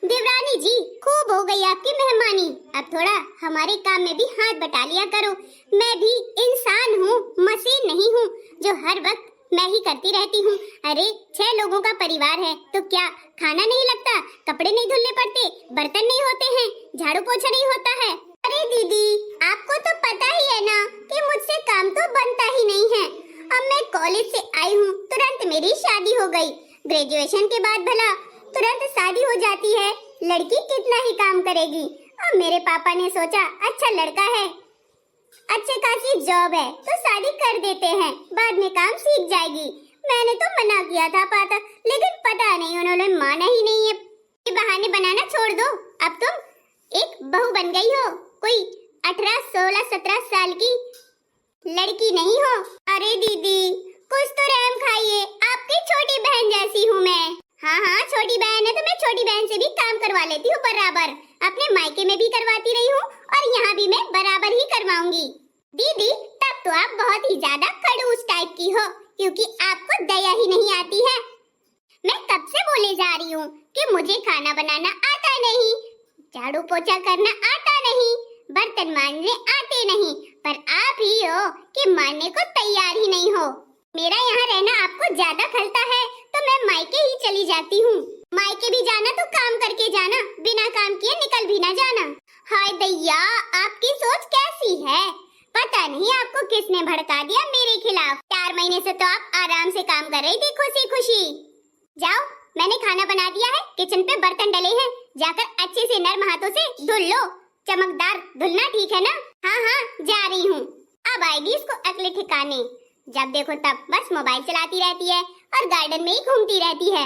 देवरानी जी, खूब हो गई आपकी मेहमानी। अब थोड़ा हमारे काम में भी हाथ बटा लिया करो। मैं भी इंसान हूँ, मशीन नहीं हूँ जो हर वक्त मैं ही करती रहती हूँ। अरे 6 लोगों का परिवार है तो क्या खाना नहीं लगता, कपड़े नहीं धुलने पड़ते, बर्तन नहीं होते हैं, झाड़ू पोछा नहीं होता है। अरे दीदी, आपको तो पता ही है ना कि मुझसे काम तो बनता ही नहीं है। अब मैं कॉलेज से आई हूँ, तुरंत मेरी शादी हो गई। ग्रेजुएशन के बाद भला तुरंत शादी हो जाती है, लड़की कितना ही काम करेगी। अब मेरे पापा ने सोचा अच्छा लड़का है, अच्छे खासी जॉब है तो शादी कर देते हैं, बाद में काम सीख जाएगी। मैंने तो मना किया था पापा, लेकिन पता नहीं उन्होंने माना ही नहीं है। ये बहाने बनाना छोड़ दो, अब तुम एक बहू बन गई हो, कोई 18, 16, 17 साल की लड़की नहीं हो। अरे दीदी, कुछ तो रहम खाइए, आपकी छोटी बहन जैसी हूँ मैं। हाँ, छोटी बहन है तो मैं छोटी बहन से भी काम करवा लेती हूँ बराबर। अपने मायके में भी करवाती रही हूँ और यहाँ भी मैं बराबर ही करवाऊंगी। दीदी, तब तो आप बहुत ही ज्यादा खड़ूस टाइप की हो, क्योंकि आपको दया ही नहीं आती है। मैं कब से बोले जा रही हूँ कि मुझे खाना बनाना आता नहीं, झाड़ू पोछा करना आता नहीं, बर्तन मांजने आते नहीं, पर आप ही हो कि मानने को तैयार ही नहीं हो। मेरा यहाँ रहना आपको ज्यादा खलता है तो मैं मायके ही चली जाती हूँ। मायके भी जाना तो काम करके जाना, बिना काम किए निकल भी ना जाना। हाय दैया, आपकी सोच कैसी है? पता नहीं आपको किसने भड़का दिया मेरे खिलाफ। 4 महीने से तो आप आराम से काम कर रही थी खुशी खुशी। जाओ, मैंने खाना बना दिया है, किचन पे बर्तन डले हैं, जाकर अच्छे से नर्म हाथों से धुल लो। चमकदार धुलना, ठीक है ना? हाँ, जा रही हूँ। अब आएगी इसको अगले ठिकाने। जब देखो तब बस मोबाइल चलाती रहती है और गार्डन में ही घूमती रहती है।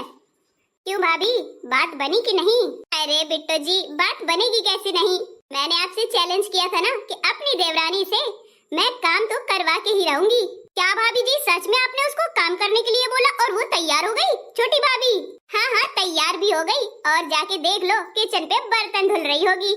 क्यों भाभी, बात बनी कि नहीं? अरे बिट्टू जी, बात बनेगी कैसे नहीं? मैंने आपसे चैलेंज किया था ना कि अपनी देवरानी से मैं काम तो करवा के ही रहूंगी। क्या भाभी जी, सच में आपने उसको काम करने के लिए बोला और वो तैयार हो गई? छोटी भाभी हाँ, तैयार भी हो गई और जाके देख लो किचन पे बर्तन धुल रही होगी।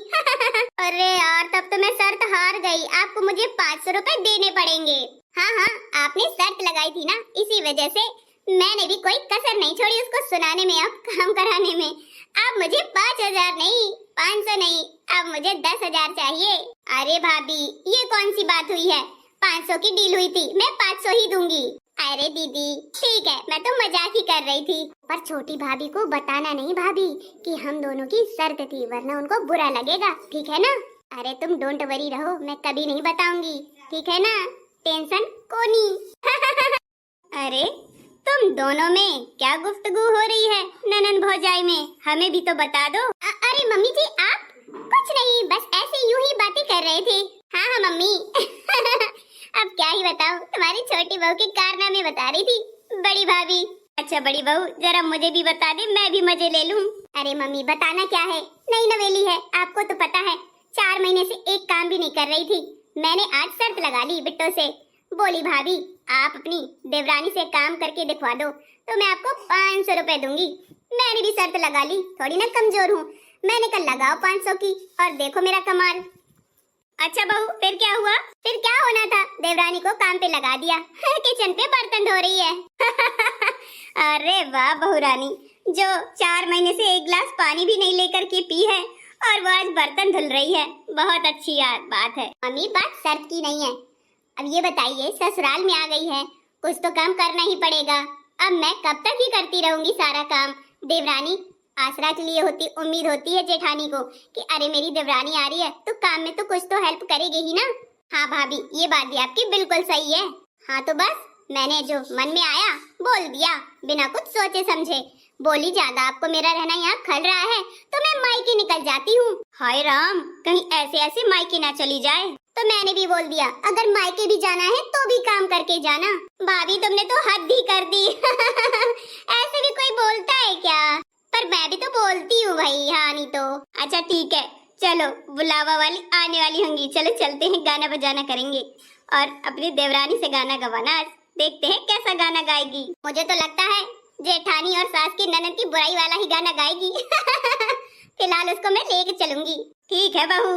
अरे यार, तब तो मैं शर्त हार गई, आपको मुझे 500 रुपए देने पड़ेंगे। हाँ, आपने शर्त लगाई थी ना, इसी वजह से मैंने भी कोई कसर नहीं छोड़ी उसको सुनाने में, अब काम कराने में। अब मुझे 5000 नहीं, 500 नहीं, अब मुझे 10,000 चाहिए। अरे भाभी, ये कौन सी बात हुई है? 500 की डील हुई थी, मैं 500 ही दूंगी। अरे दीदी ठीक है, मैं तो मजाक ही कर रही थी। पर छोटी भाभी को बताना नहीं भाभी कि हम दोनों की शर्त थी, वरना उनको बुरा लगेगा, ठीक है ना? अरे तुम डोंट वरी रहो, मैं कभी नहीं बताऊंगी, ठीक है ना? टेंशन कोनी। अरे तुम दोनों में क्या गुफ्तगू हो रही है ननंद भौजाई में? हमें भी तो बता दो। अरे मम्मी जी, आप कुछ नहीं, बस ऐसे यूं ही बातें कर रहे थे। हाँ मम्मी। अब क्या ही बताऊं, तुम्हारी छोटी बहू के कारनामे बता रही थी बड़ी भाभी। अच्छा बड़ी बहू, जरा मुझे भी बता दे, मैं भी मजे ले लूं। अरे मम्मी, बताना क्या है, नई नवेली है, आपको तो पता है 4 महीने से एक काम भी नहीं कर रही थी। मैंने आज शर्त लगा ली बिट्टो से, बोली भाभी आप अपनी देवरानी से काम करके दिखवा दो तो मैं आपको 500 रुपए दूंगी। मैंने भी शर्त लगा ली, थोड़ी ना कमजोर हूँ। मैंने कल लगाओ 500 की और देखो मेरा कमाल। अच्छा बहू, फिर क्या हुआ? फिर क्या होना था, देवरानी को काम पे लगा दिया, किचन पे बर्तन धो रही है। अरे वाह बहू रानी, जो 4 महीने से एक गिलास पानी भी नहीं लेकर के पी है और वो आज बर्तन धुल रही है, बहुत अच्छी बात है। मम्मी, बात शर्त की नहीं है। अब ये बताइए, ससुराल में आ गई है, कुछ तो काम करना ही पड़ेगा। अब मैं कब तक ही करती रहूंगी सारा काम? देवरानी आसरा के लिए होती, उम्मीद होती है जेठानी को कि अरे मेरी देवरानी आ रही है तो काम में तो कुछ तो हेल्प करेगी ही ना। हाँ भाभी, ये बात भी आपकी बिल्कुल सही है। हाँ तो बस मैंने जो मन में आया बोल दिया, बिना कुछ सोचे समझे। बोली ज्यादा आपको मेरा रहना यहाँ खल रहा है तो मैं मायके निकल जाती हूँ। हाय राम, कहीं ऐसे ऐसे मायके ना चली जाए। तो मैंने भी बोल दिया, अगर मायके भी जाना है तो भी काम करके जाना। भाभी तुमने तो हद ही कर दी। ऐसे भी कोई बोलता है क्या? पर मैं भी तो बोलती हूँ भाई, हाँ नहीं तो। अच्छा ठीक है, चलो बुलावा वाली आने वाली होंगी, चलो चलते हैं, गाना बजाना करेंगे और अपनी देवरानी से गाना गवाना। आज देखते हैं कैसा गाना गाएगी। मुझे तो लगता है जेठानी और सास की ननद की बुराई वाला ही गाना गाएगी। फिलहाल उसको मैं लेके चलूंगी। ठीक है बहू,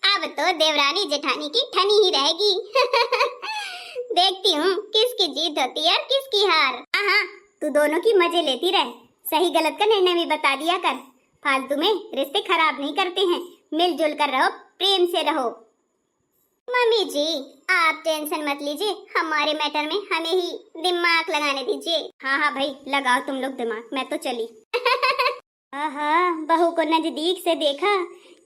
अब तो देवरानी जेठानी की ठनी ही रहेगी। देखती हूँ किसकी जीत होती है और किसकी हार। हाँ, तू दोनों की मजे लेती रह, सही गलत का निर्णय भी बता दिया कर, फालतू में रिश्ते खराब नहीं करते हैं, मिलजुल कर रहो, प्रेम से रहो। मम्मी जी आप टेंशन मत लीजिए, हमारे मैटर में हमें ही दिमाग लगाने दीजिए। हाँ हाँ भाई लगाओ तुम लोग दिमाग, मैं तो चली। आहा बहू को नजदीक से देखा,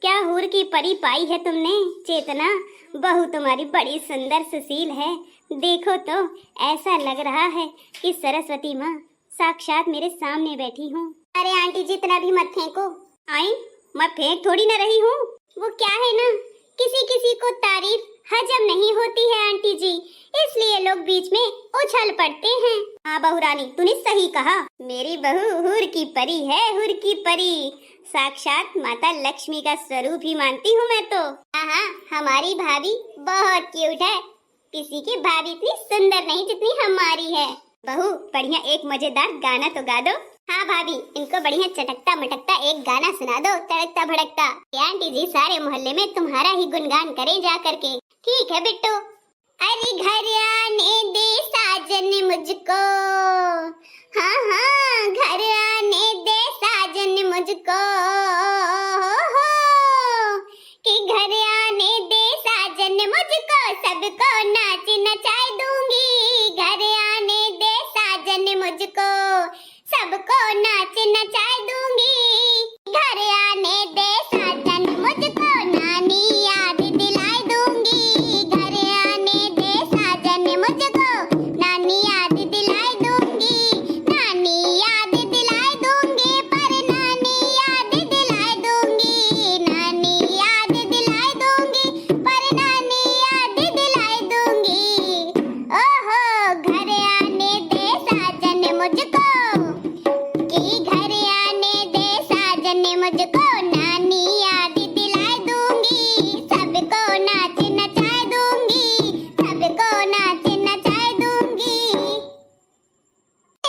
क्या हूर की परी पाई है तुमने चेतना। बहू तुम्हारी बड़ी सुंदर सुशील है, देखो तो ऐसा लग रहा है कि सरस्वती माँ साक्षात मेरे सामने बैठी हूँ। अरे आंटी जी इतना भी मत फेंको। आई मैं फेंक थोड़ी ना रही हूँ, वो क्या है ना किसी किसी को तारीफ हजम नहीं होती है आंटी जी, इसलिए लोग बीच में उछल पड़ते हैं। हाँ बहू रानी तूने सही कहा, मेरी बहू हुर की परी है, हुर की परी, साक्षात माता लक्ष्मी का स्वरूप ही मानती हूँ मैं तो। हाँ हमारी भाभी बहुत क्यूट है, किसी की भाभी इतनी सुंदर नहीं जितनी हमारी है। बहू बढ़िया एक मजेदार गाना तो गा दो। हाँ भाभी इनको बढ़िया चटकता मटकता एक गाना सुना दो, तड़कता भड़कता। आंटी जी सारे मोहल्ले में तुम्हारा ही गुणगान करें जा करके। ठीक है बिट्टू। अरे घर आने दे साजन मुझको, हाँ हाँ घर आने दे साजन मुझको, कि घर आने दे साजन मुझको, सबको नाच नचाए दूंगी। घर आने दे साजन मुझको, सबको नाच नचाए दूंगी। घर आने दे साजन मुझको, नानी याद दिलाए दूंगी। घर आने दे साजन मुझको, नानी याद दिलाए दूंगी। नानी याद दिलाए दूंगी, पर नानी याद दिलाए दूंगी। नानी याद दिलाए दूंगी, पर नानी याद दिलाए दूंगी। ओहो घर आने दे साजन मुझको, कि घर आने दे साजन मुझको, नानी याद दिलाए दूंगी। सबको नाच नचाए दूंगी, सबको नाच नचाए दूंगी।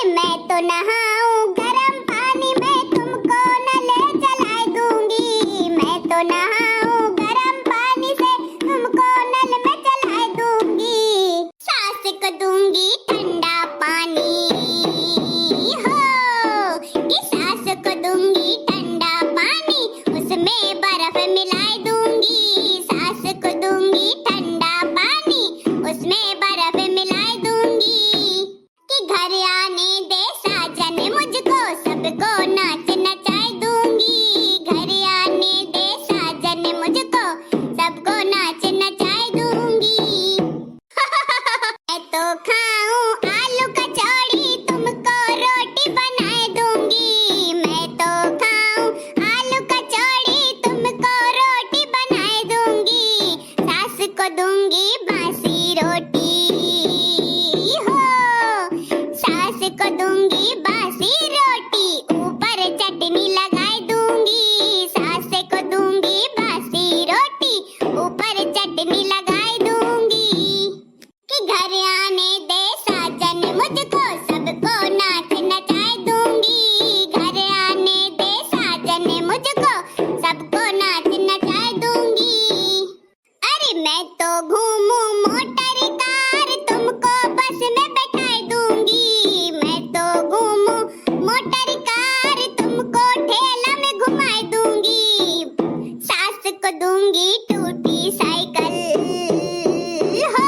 मैं तो नहाऊं गरम पानी में, तुमको नले जलाए दूंगी। मैं तो नहाऊं गरम पानी से, तुमको नल में जलाए दूंगी। सास को दूंगी ठंडा पानी, सास को दूंगी ठंडा पानी, उसमें बर्फ मिलाए दूंगी। सास को दूंगी ठंडा पानी, उसमें बर्फ मिलाए दूंगी। कि घर आने दे साजन मुझको, सबको नाच नचाए दूंगी। घर आने दे साजन मुझको, सबको नाच नचाए दूंगी। मैं तो खाऊं आलू कचौड़ी, तुमको रोटी बनाए दूंगी। मैं तो खाऊं आलू कचौड़ी, तुमको रोटी बनाए दूंगी। सास को दूंगी बासी रोटी, हो सास को दूंगी बासी रोटी, ऊपर चटनी लगाए दूंगी। सास को दूंगी बासी रोटी, ऊपर चटनी लगाए दूंगी। कि घर आने दे साजन मुझको, सबको नाच नचाए दूंगी। घर आने दे साजन मुझको, सबको नाच नचाए दूंगी। अरे मैं तो घूमूं मोटर कार, तुमको बस में बैठाए दूंगी। मैं तो घूमूं मोटर कार, तुमको ठेला में घुमाए दूंगी। सास को दूंगी टूटी साइकिल, हो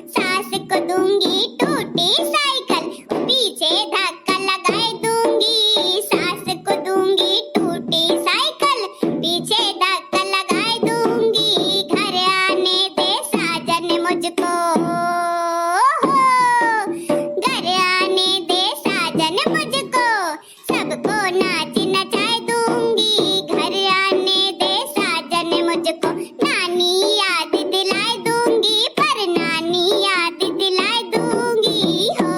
सास को दूंगी टूटी साइकिल, पीछे धक्का लगाए दूंगी। सास को दूंगी टूटी साइकिल, पीछे धक्का लगाए दूंगी। घर आने दे साजन मुझको, घर आने दे साजन मुझको, सबको नाच नचाए दूंगी। घर आने दे साजन मुझको, नानी याद दिलाए दूंगी, पर नानी याद दिलाए दूंगी। हो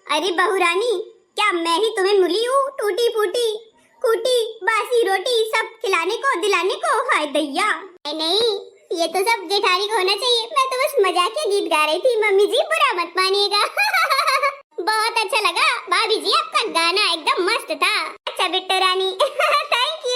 अरे बहू रानी क्या मैं ही तुम्हें मिली हूँ टूटी फूटी कूटी बासी रोटी सब खिलाने को दिलाने को? हाय दैया। नहीं ये तो सब जेठानी को होना चाहिए, मैं तो बस मजाक के गीत गा रही थी। मम्मी जी बुरा मत मानिएगा। बहुत अच्छा लगा भाभी जी, आपका गाना एकदम मस्त था। अच्छा बिट्टू रानी थैंक यू।